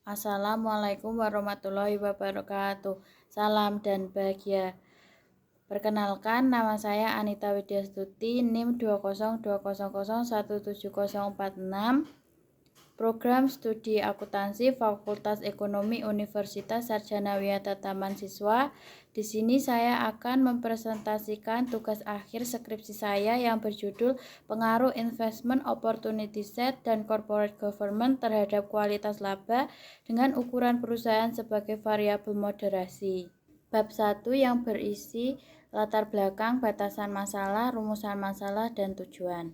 Assalamualaikum warahmatullahi wabarakatuh. Salam dan bahagia. Perkenalkan, nama saya Anita Widyastuti, NIM 20200170046, Program Studi Akuntansi Fakultas Ekonomi Universitas Sarjana Wiyata Taman Siswa. Di sini saya akan mempresentasikan tugas akhir skripsi saya yang berjudul Pengaruh Investment Opportunity Set dan Corporate Government terhadap kualitas laba dengan ukuran perusahaan sebagai variabel moderasi. Bab 1 yang berisi latar belakang, batasan masalah, rumusan masalah, dan tujuan.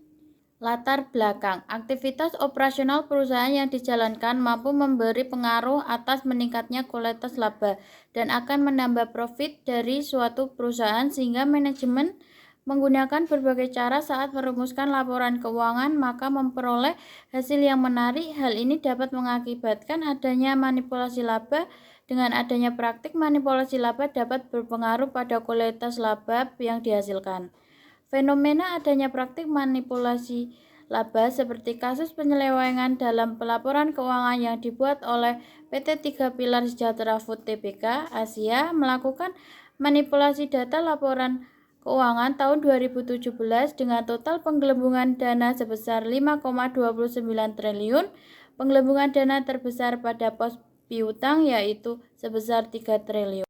Latar belakang, aktivitas operasional perusahaan yang dijalankan mampu memberi pengaruh atas meningkatnya kualitas laba dan akan menambah profit dari suatu perusahaan sehingga manajemen menggunakan berbagai cara saat merumuskan laporan keuangan maka memperoleh hasil yang menarik. Hal ini dapat mengakibatkan adanya manipulasi laba. Dengan adanya praktik manipulasi laba dapat berpengaruh pada kualitas laba yang dihasilkan. Fenomena adanya praktik manipulasi laba seperti kasus penyelewengan dalam pelaporan keuangan yang dibuat oleh PT 3 Pilar Sejahtera Food Tbk Asia melakukan manipulasi data laporan keuangan tahun 2017 dengan total penggelembungan dana sebesar 5,29 triliun. Penggelembungan dana terbesar pada pos piutang yaitu sebesar 3 triliun.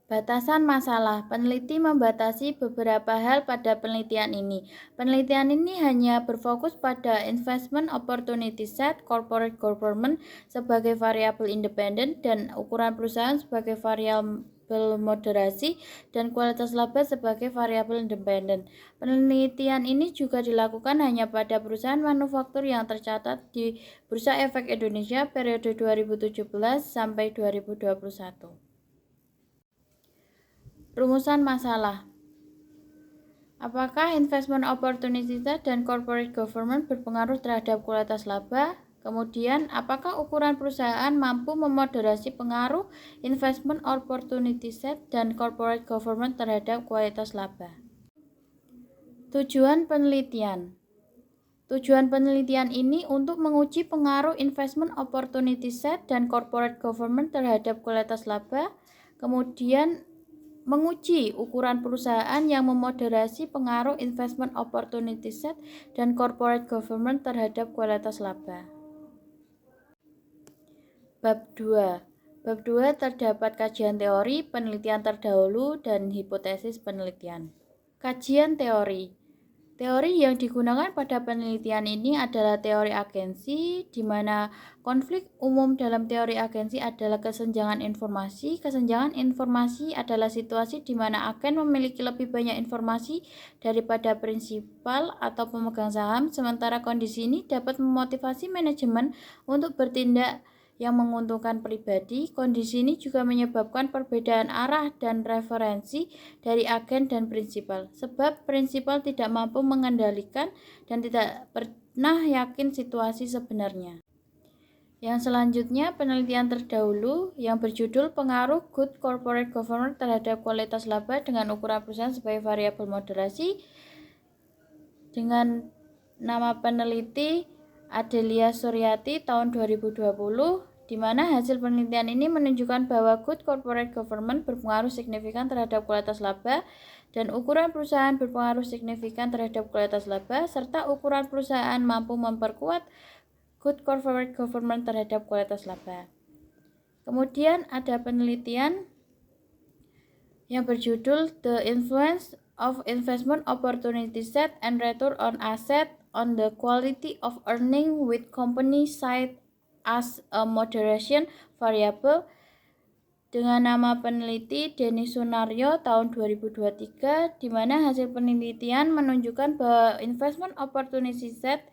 Batasan masalah. Peneliti membatasi beberapa hal pada penelitian ini. Penelitian ini hanya berfokus pada investment opportunity set, corporate government sebagai variabel independen, dan ukuran perusahaan sebagai variabel moderasi, dan kualitas laba sebagai variabel independen. Penelitian ini juga dilakukan hanya pada perusahaan manufaktur yang tercatat di Bursa Efek Indonesia periode 2017 sampai 2021. Rumusan masalah. Apakah investment opportunity set dan corporate government berpengaruh terhadap kualitas laba? Kemudian, apakah ukuran perusahaan mampu memoderasi pengaruh investment opportunity set dan corporate government terhadap kualitas laba? Tujuan penelitian. Tujuan penelitian ini untuk menguji pengaruh investment opportunity set dan corporate government terhadap kualitas laba, kemudian menguji ukuran perusahaan yang memoderasi pengaruh investment opportunity set dan corporate government terhadap kualitas laba. Bab 2. Bab 2 terdapat kajian teori, penelitian terdahulu, dan hipotesis penelitian. Kajian teori. Teori yang digunakan pada penelitian ini adalah teori agensi, di mana konflik umum dalam teori agensi adalah kesenjangan informasi. Kesenjangan informasi adalah situasi di mana agen memiliki lebih banyak informasi daripada prinsipal atau pemegang saham, sementara kondisi ini dapat memotivasi manajemen untuk bertindak yang menguntungkan pribadi. Kondisi ini juga menyebabkan perbedaan arah dan referensi dari agen dan prinsipal, sebab prinsipal tidak mampu mengendalikan dan tidak pernah yakin situasi sebenarnya. Yang selanjutnya, penelitian terdahulu yang berjudul Pengaruh Good Corporate Governance terhadap kualitas laba dengan ukuran perusahaan sebagai variabel moderasi, dengan nama peneliti Adelia Suryati tahun 2020, di mana hasil penelitian ini menunjukkan bahwa good corporate governance berpengaruh signifikan terhadap kualitas laba dan ukuran perusahaan berpengaruh signifikan terhadap kualitas laba, serta ukuran perusahaan mampu memperkuat good corporate governance terhadap kualitas laba. Kemudian ada penelitian yang berjudul The Influence of Investment Opportunity Set and Return on Asset on the Quality of Earning with Company Side as a Moderation Variable, dengan nama peneliti Denny Sunaryo tahun 2023, di mana hasil penelitian menunjukkan bahwa investment opportunity set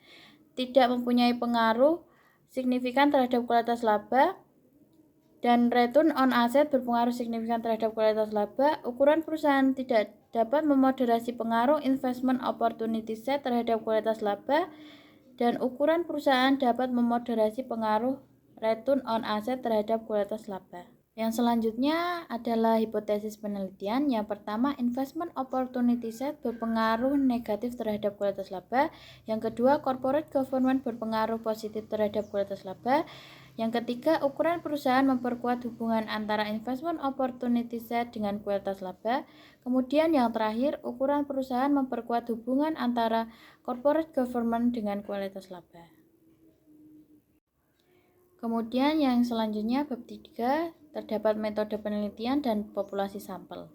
tidak mempunyai pengaruh signifikan terhadap kualitas laba dan return on asset berpengaruh signifikan terhadap kualitas laba. Ukuran perusahaan tidak dapat memoderasi pengaruh investment opportunity set terhadap kualitas laba, dan ukuran perusahaan dapat memoderasi pengaruh return on asset terhadap kualitas laba. Yang selanjutnya adalah hipotesis penelitian. Yang pertama, investment opportunity set berpengaruh negatif terhadap kualitas laba. Yang kedua, corporate governance berpengaruh positif terhadap kualitas laba. Yang ketiga, ukuran perusahaan memperkuat hubungan antara investment opportunity set dengan kualitas laba. Kemudian yang terakhir, ukuran perusahaan memperkuat hubungan antara corporate governance dengan kualitas laba. Kemudian yang selanjutnya bab 3, terdapat metode penelitian dan populasi sampel.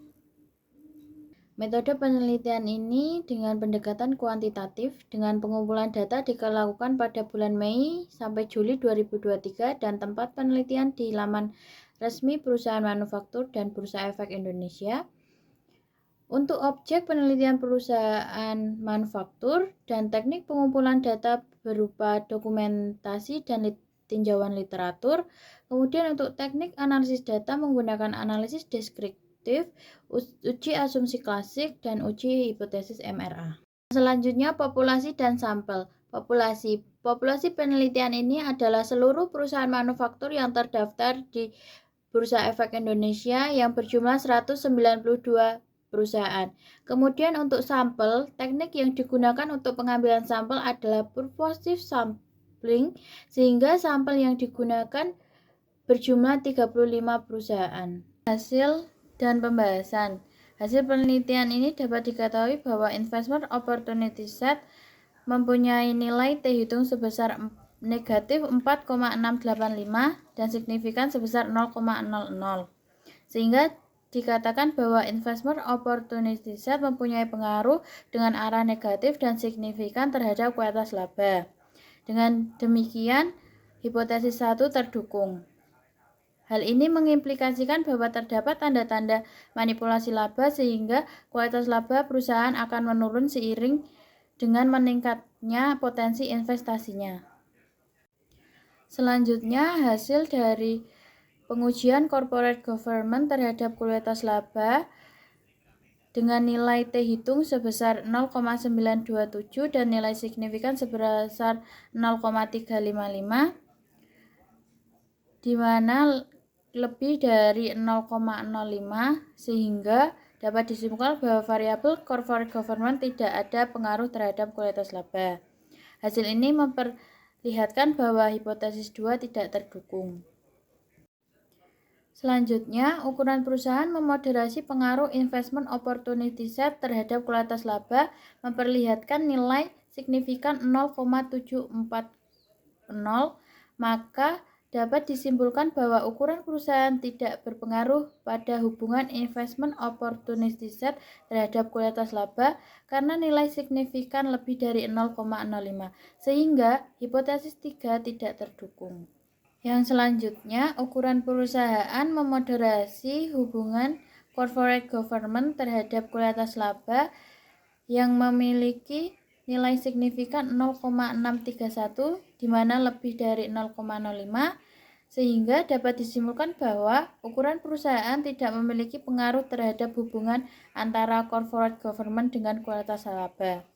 Metode penelitian ini dengan pendekatan kuantitatif dengan pengumpulan data dilakukan pada bulan Mei sampai Juli 2023 dan tempat penelitian di laman resmi Perusahaan Manufaktur dan Bursa Efek Indonesia. Untuk objek penelitian perusahaan manufaktur dan teknik pengumpulan data berupa dokumentasi dan tinjauan literatur. Kemudian untuk teknik analisis data menggunakan analisis deskriptif, uji asumsi klasik, dan uji hipotesis MRA. Selanjutnya populasi dan sampel. Populasi penelitian ini adalah seluruh perusahaan manufaktur yang terdaftar di Bursa Efek Indonesia yang berjumlah 192 perusahaan. Kemudian untuk sampel, teknik yang digunakan untuk pengambilan sampel adalah purposive sampling, sehingga sampel yang digunakan berjumlah 35 perusahaan. Hasil dan pembahasan. Hasil penelitian ini dapat diketahui bahwa investment opportunity set mempunyai nilai T hitung sebesar negatif 4,685 dan signifikan sebesar 0,00. Sehingga dikatakan bahwa investment opportunity set mempunyai pengaruh dengan arah negatif dan signifikan terhadap kualitas laba. Dengan demikian, hipotesis 1 terdukung. Hal ini mengimplikasikan bahwa terdapat tanda-tanda manipulasi laba sehingga kualitas laba perusahaan akan menurun seiring dengan meningkatnya potensi investasinya. Selanjutnya, hasil dari pengujian corporate governance terhadap kualitas laba dengan nilai T hitung sebesar 0,927 dan nilai signifikan sebesar 0,355, di mana lebih dari 0,05, sehingga dapat disimpulkan bahwa variabel corporate governance tidak ada pengaruh terhadap kualitas laba. Hasil ini memperlihatkan bahwa hipotesis 2 tidak terdukung. Selanjutnya, ukuran perusahaan memoderasi pengaruh investment opportunity set terhadap kualitas laba memperlihatkan nilai signifikan 0,740, maka dapat disimpulkan bahwa ukuran perusahaan tidak berpengaruh pada hubungan investment opportunity set terhadap kualitas laba karena nilai signifikan lebih dari 0,05, sehingga hipotesis 3 tidak terdukung. Yang selanjutnya, ukuran perusahaan memoderasi hubungan corporate governance terhadap kualitas laba yang memiliki nilai signifikan 0,631, di mana lebih dari 0,05, sehingga dapat disimpulkan bahwa ukuran perusahaan tidak memiliki pengaruh terhadap hubungan antara corporate governance dengan kualitas laba.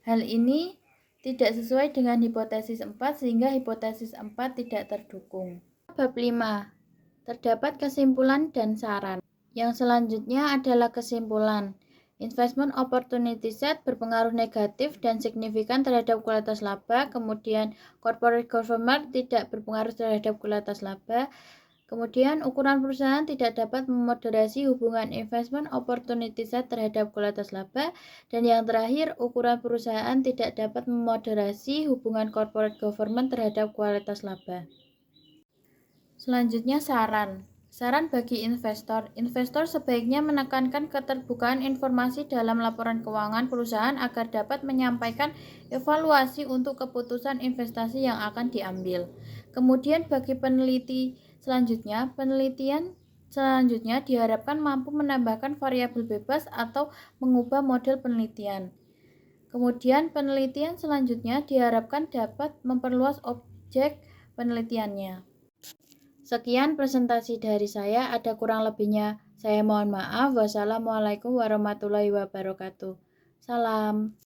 Hal ini tidak sesuai dengan hipotesis 4 sehingga hipotesis 4 tidak terdukung. Bab 5. Terdapat kesimpulan dan saran. Yang selanjutnya adalah kesimpulan. Investment opportunity set berpengaruh negatif dan signifikan terhadap kualitas laba, kemudian corporate governance tidak berpengaruh terhadap kualitas laba, kemudian ukuran perusahaan tidak dapat memoderasi hubungan investment opportunity set terhadap kualitas laba, dan yang terakhir, ukuran perusahaan tidak dapat memoderasi hubungan corporate governance terhadap kualitas laba. Selanjutnya saran. Saran bagi investor. Investor sebaiknya menekankan keterbukaan informasi dalam laporan keuangan perusahaan agar dapat menyampaikan evaluasi untuk keputusan investasi yang akan diambil. Kemudian bagi penelitian selanjutnya diharapkan mampu menambahkan variabel bebas atau mengubah model penelitian. Kemudian penelitian selanjutnya diharapkan dapat memperluas objek penelitiannya. Sekian presentasi dari saya, ada kurang lebihnya saya mohon maaf. Wassalamualaikum warahmatullahi wabarakatuh. Salam.